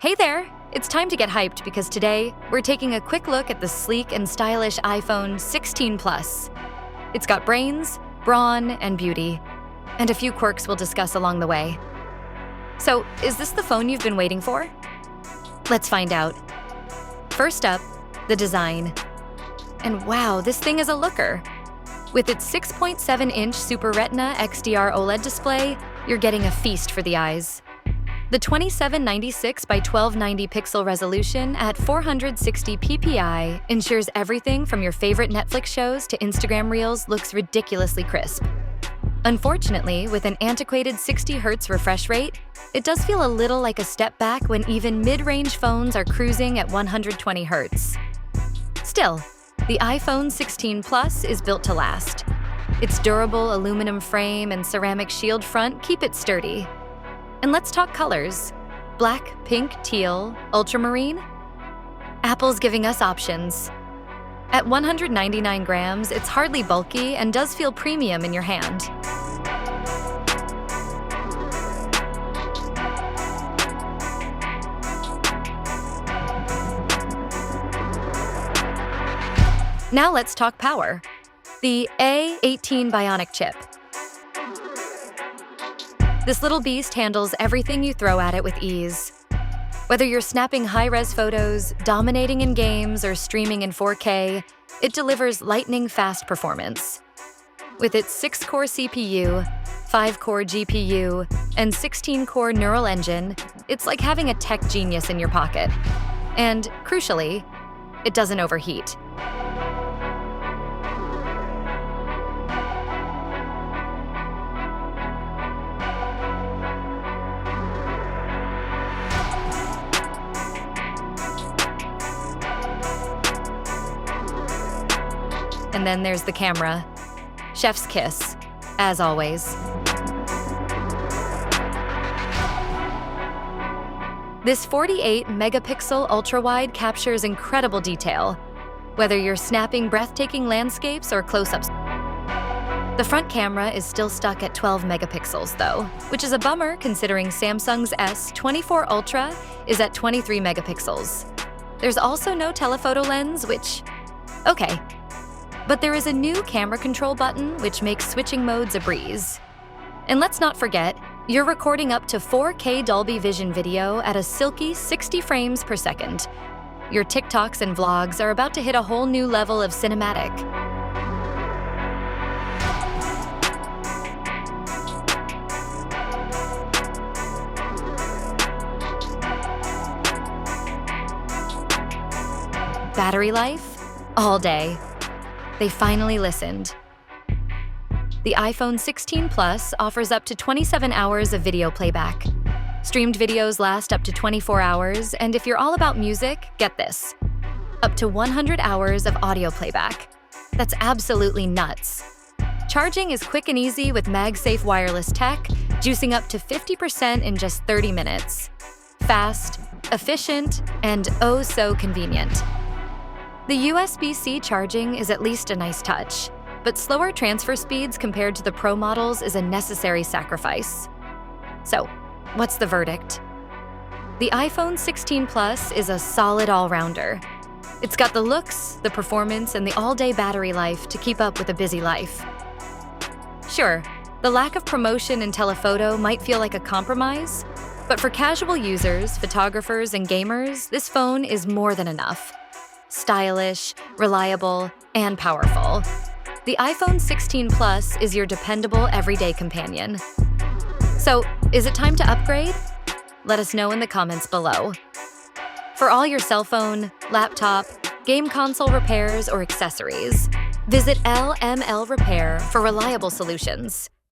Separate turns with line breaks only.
Hey there! It's time to get hyped because today we're taking a quick look at the sleek and stylish iPhone 16 Plus. It's got brains, brawn, and beauty, and a few quirks we'll discuss along the way. So, is this the phone you've been waiting for? Let's find out. First up, the design. And wow, this thing is a looker. With its 6.7-inch Super Retina XDR OLED display, you're getting a feast for the eyes. The 2796 by 1290 pixel resolution at 460 ppi ensures everything from your favorite Netflix shows to Instagram Reels looks ridiculously crisp. Unfortunately, with an antiquated 60 Hz refresh rate, it does feel a little like a step back when even mid-range phones are cruising at 120 Hz. Still, the iPhone 16 Plus is built to last. Its durable aluminum frame and ceramic shield front keep it sturdy. And let's talk colors. Black, pink, teal, ultramarine? Apple's giving us options. At 199 grams, it's hardly bulky and does feel premium in your hand. Now let's talk power. The A18 Bionic chip. This little beast handles everything you throw at it with ease. Whether you're snapping high-res photos, dominating in games, or streaming in 4K, it delivers lightning-fast performance. With its 6-core CPU, 5-core GPU, and 16-core neural engine, it's like having a tech genius in your pocket. And, crucially, it doesn't overheat. And then there's the camera. Chef's kiss, as always. This 48-megapixel ultrawide captures incredible detail, whether you're snapping breathtaking landscapes or close-ups. The front camera is still stuck at 12 megapixels, though, which is a bummer considering Samsung's S24 Ultra is at 23 megapixels. There's also no telephoto lens, which, okay. But there is a new camera control button which makes switching modes a breeze. And let's not forget, you're recording up to 4K Dolby Vision video at a silky 60 frames per second. Your TikToks and vlogs are about to hit a whole new level of cinematic. Battery life? All day. They finally listened. The iPhone 16 Plus offers up to 27 hours of video playback. Streamed videos last up to 24 hours, and if you're all about music, get this. Up to 100 hours of audio playback. That's absolutely nuts. Charging is quick and easy with MagSafe wireless tech, juicing up to 50% in just 30 minutes. Fast, efficient, and oh so convenient. The USB-C charging is at least a nice touch, but slower transfer speeds compared to the Pro models is a necessary sacrifice. So, what's the verdict? The iPhone 16 Plus is a solid all-rounder. It's got the looks, the performance, and the all-day battery life to keep up with a busy life. Sure, the lack of promotion in telephoto might feel like a compromise, but for casual users, photographers, and gamers, this phone is more than enough. Stylish, reliable, and powerful. The iPhone 16 Plus is your dependable everyday companion. So, is it time to upgrade? Let us know in the comments below. For all your cell phone, laptop, game console repairs, or accessories, visit LML Repair for reliable solutions.